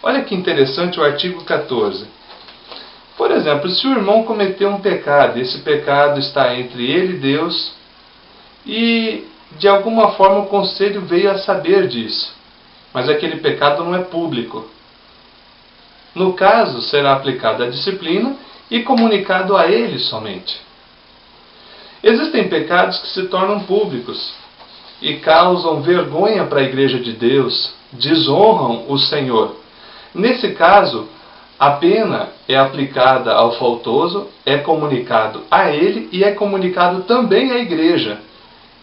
Olha que interessante o artigo 14. Por exemplo, se o irmão cometeu um pecado, esse pecado está entre ele e Deus, e de alguma forma o conselho veio a saber disso, mas aquele pecado não é público. No caso, será aplicada a disciplina e comunicado a ele somente. Existem pecados que se tornam públicos e causam vergonha para a Igreja de Deus, desonram o Senhor. Nesse caso, a pena é aplicada ao faltoso, é comunicado a ele e é comunicado também à Igreja,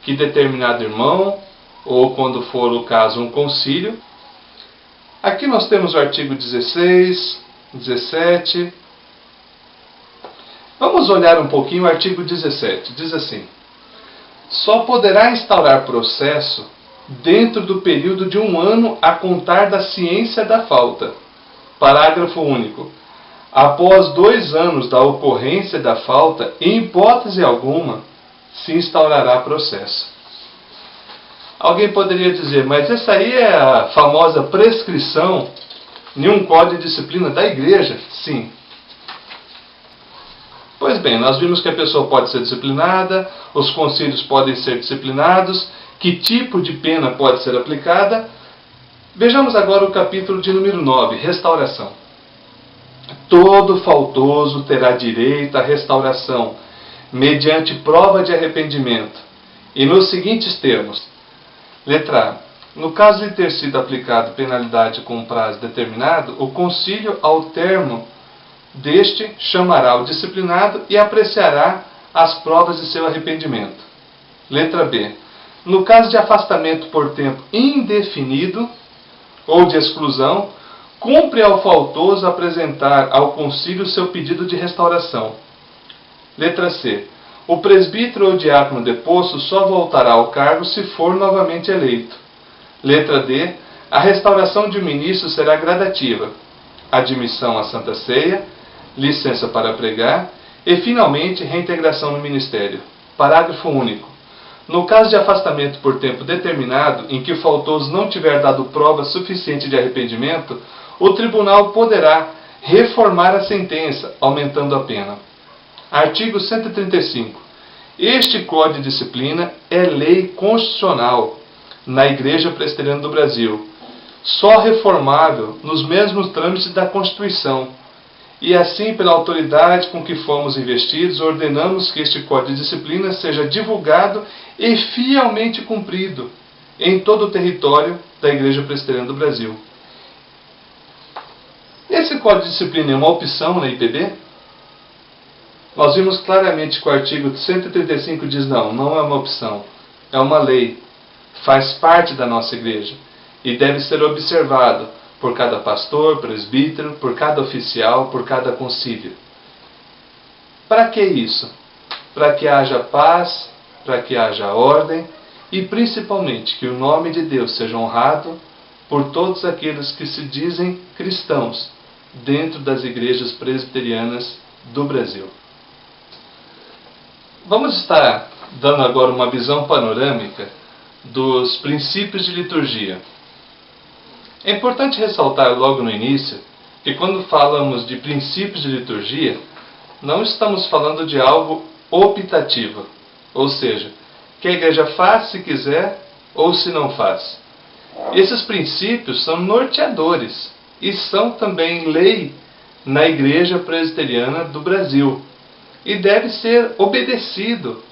que determinado irmão, ou quando for o caso um concílio. Aqui nós temos o artigo 16, 17. Vamos olhar um pouquinho o artigo 17. Diz assim: só poderá instaurar processo dentro do período de 1 ano a contar da ciência da falta. Parágrafo único. Após 2 anos da ocorrência da falta, em hipótese alguma, se instaurará processo. Alguém poderia dizer, mas essa aí é a famosa prescrição em um código de disciplina da igreja? Sim. Pois bem, nós vimos que a pessoa pode ser disciplinada, os concílios podem ser disciplinados, que tipo de pena pode ser aplicada. Vejamos agora o capítulo de número 9, restauração. Todo faltoso terá direito à restauração, mediante prova de arrependimento, e nos seguintes termos. Letra A. No caso de ter sido aplicado penalidade com prazo determinado, o concílio, ao termo deste, chamará o disciplinado e apreciará as provas de seu arrependimento. Letra B. No caso de afastamento por tempo indefinido ou de exclusão, cumpre ao faltoso apresentar ao concílio seu pedido de restauração. Letra C. O presbítero ou diácono deposto só voltará ao cargo se for novamente eleito. Letra D. A restauração de um ministro será gradativa. Admissão à Santa Ceia, licença para pregar e, finalmente, reintegração no ministério. Parágrafo único. No caso de afastamento por tempo determinado, em que o faltoso não tiver dado prova suficiente de arrependimento, o tribunal poderá reformar a sentença, aumentando a pena. Artigo 135. Este Código de Disciplina é lei constitucional na Igreja Presbiteriana do Brasil, só reformável nos mesmos trâmites da Constituição. E assim, pela autoridade com que fomos investidos, ordenamos que este Código de Disciplina seja divulgado e fielmente cumprido em todo o território da Igreja Presbiteriana do Brasil. Esse Código de Disciplina é uma opção na IPB? Nós vimos claramente que o artigo 135 diz não é uma opção, é uma lei, faz parte da nossa igreja e deve ser observado por cada pastor, presbítero, por cada oficial, por cada concílio. Para que isso? Para que haja paz, para que haja ordem e principalmente que o nome de Deus seja honrado por todos aqueles que se dizem cristãos dentro das igrejas presbiterianas do Brasil. Vamos estar dando agora uma visão panorâmica dos princípios de liturgia. É importante ressaltar logo no início que quando falamos de princípios de liturgia, não estamos falando de algo optativo, ou seja, que a igreja faz se quiser ou se não faz. Esses princípios são norteadores e são também lei na Igreja Presbiteriana do Brasil e deve ser obedecido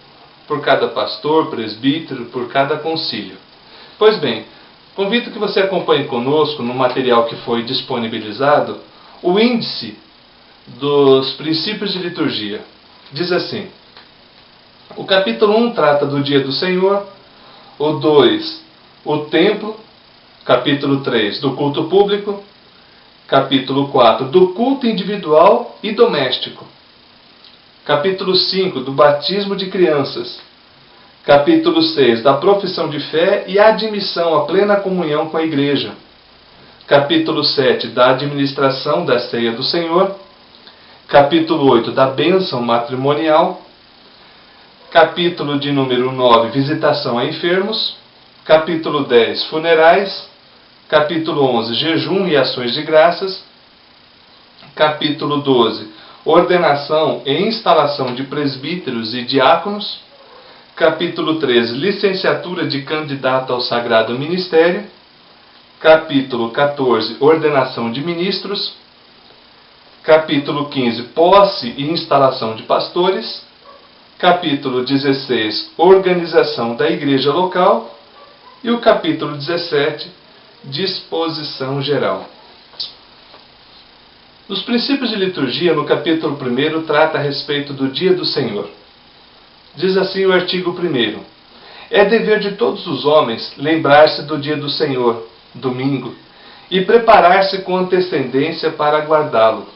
por cada pastor, presbítero, por cada concílio. Pois bem, convido que você acompanhe conosco no material que foi disponibilizado o índice dos princípios de liturgia. Diz assim: o capítulo 1 trata do dia do Senhor, o 2, o templo, capítulo 3, do culto público, capítulo 4, do culto individual e doméstico, capítulo 5, do batismo de crianças, capítulo 6, da profissão de fé e admissão à plena comunhão com a igreja, capítulo 7, da administração da ceia do Senhor, capítulo 8, da bênção matrimonial, capítulo de número 9, visitação a enfermos, capítulo 10, funerais, Capítulo 11, jejum e ações de graças. Capítulo 12, ordenação e instalação de presbíteros e diáconos. Capítulo 13, licenciatura de candidato ao sagrado ministério. Capítulo 14, ordenação de ministros. Capítulo 15, posse e instalação de pastores. Capítulo 16, organização da igreja local. E o capítulo 17, disposição geral. Nos princípios de liturgia, no capítulo 1, trata a respeito do dia do Senhor. Diz assim o artigo 1: é dever de todos os homens lembrar-se do dia do Senhor, domingo, e preparar-se com antecedência para aguardá-lo.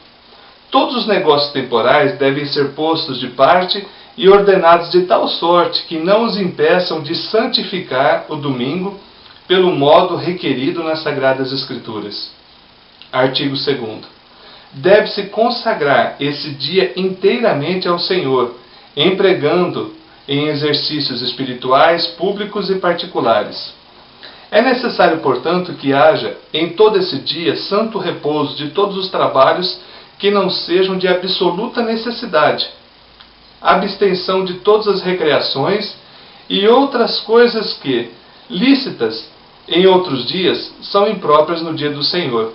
Todos os negócios temporais devem ser postos de parte e ordenados de tal sorte que não os impeçam de santificar o domingo pelo modo requerido nas Sagradas Escrituras. Artigo 2º. Deve-se consagrar esse dia inteiramente ao Senhor, empregando em exercícios espirituais, públicos e particulares. É necessário, portanto, que haja em todo esse dia santo repouso de todos os trabalhos que não sejam de absoluta necessidade, abstenção de todas as recreações e outras coisas que, lícitas em outros dias, são impróprias no dia do Senhor.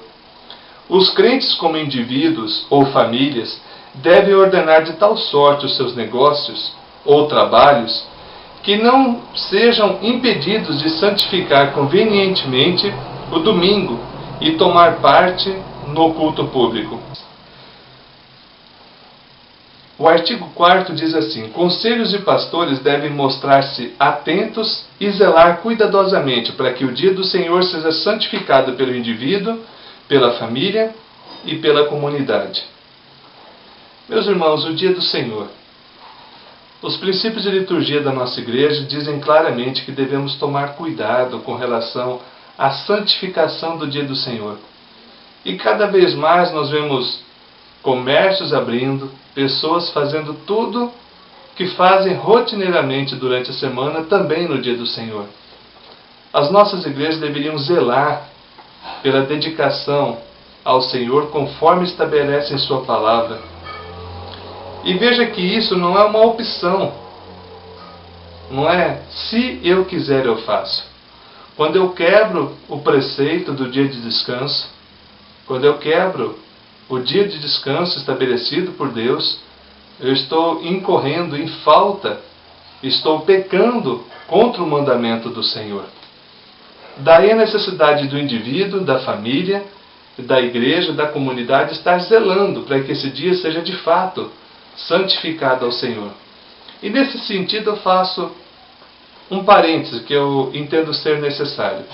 Os crentes, como indivíduos ou famílias, devem ordenar de tal sorte os seus negócios ou trabalhos que não sejam impedidos de santificar convenientemente o domingo e tomar parte no culto público. O artigo 4º diz assim: conselhos de pastores devem mostrar-se atentos e zelar cuidadosamente para que o dia do Senhor seja santificado pelo indivíduo, pela família e pela comunidade. Meus irmãos, o dia do Senhor. Os princípios de liturgia da nossa igreja dizem claramente que devemos tomar cuidado com relação à santificação do dia do Senhor. E cada vez mais nós vemos comércios abrindo, pessoas fazendo tudo que fazem rotineiramente durante a semana, também no dia do Senhor. As nossas igrejas deveriam zelar pela dedicação ao Senhor conforme estabelece em sua palavra. E veja que isso não é uma opção. Não é se eu quiser eu faço. Quando eu quebro o preceito do dia de descanso, quando eu quebro o dia de descanso estabelecido por Deus, eu estou incorrendo em falta, estou pecando contra o mandamento do Senhor. Daí a necessidade do indivíduo, da família, da igreja, da comunidade estar zelando para que esse dia seja de fato santificado ao Senhor. E nesse sentido eu faço um parêntese que eu entendo ser necessário.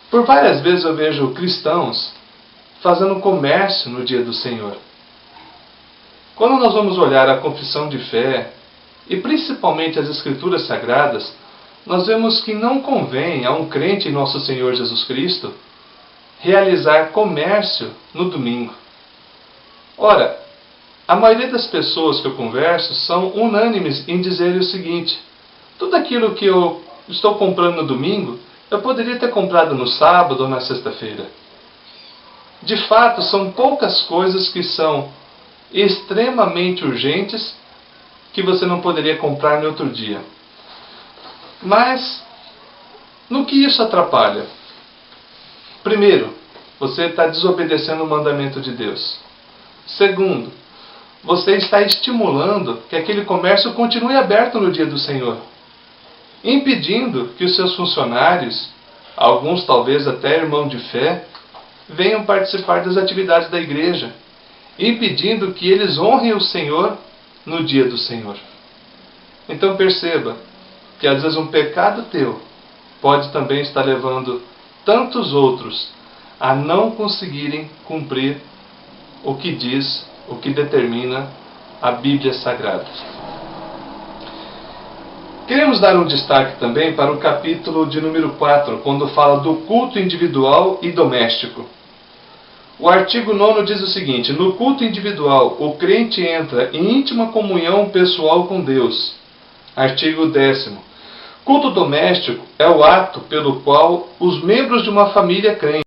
Por várias vezes eu vejo cristãos fazendo comércio no dia do Senhor. Quando nós vamos olhar a confissão de fé, e principalmente as Escrituras Sagradas, nós vemos que não convém a um crente em nosso Senhor Jesus Cristo realizar comércio no domingo. Ora, a maioria das pessoas que eu converso são unânimes em dizer o seguinte: tudo aquilo que eu estou comprando no domingo, eu poderia ter comprado no sábado ou na sexta-feira. De fato, são poucas coisas que são extremamente urgentes que você não poderia comprar no outro dia. Mas, no que isso atrapalha? Primeiro, você está desobedecendo o mandamento de Deus. Segundo, você está estimulando que aquele comércio continue aberto no dia do Senhor, impedindo que os seus funcionários, alguns talvez até irmão de fé, venham participar das atividades da igreja, impedindo que eles honrem o Senhor no dia do Senhor. Então perceba que às vezes um pecado teu pode também estar levando tantos outros a não conseguirem cumprir o que diz, o que determina a Bíblia Sagrada. Queremos dar um destaque também para o capítulo de número 4, quando fala do culto individual e doméstico. O artigo 9 diz o seguinte: no culto individual, o crente entra em íntima comunhão pessoal com Deus. Artigo 10. Culto doméstico é o ato pelo qual os membros de uma família crente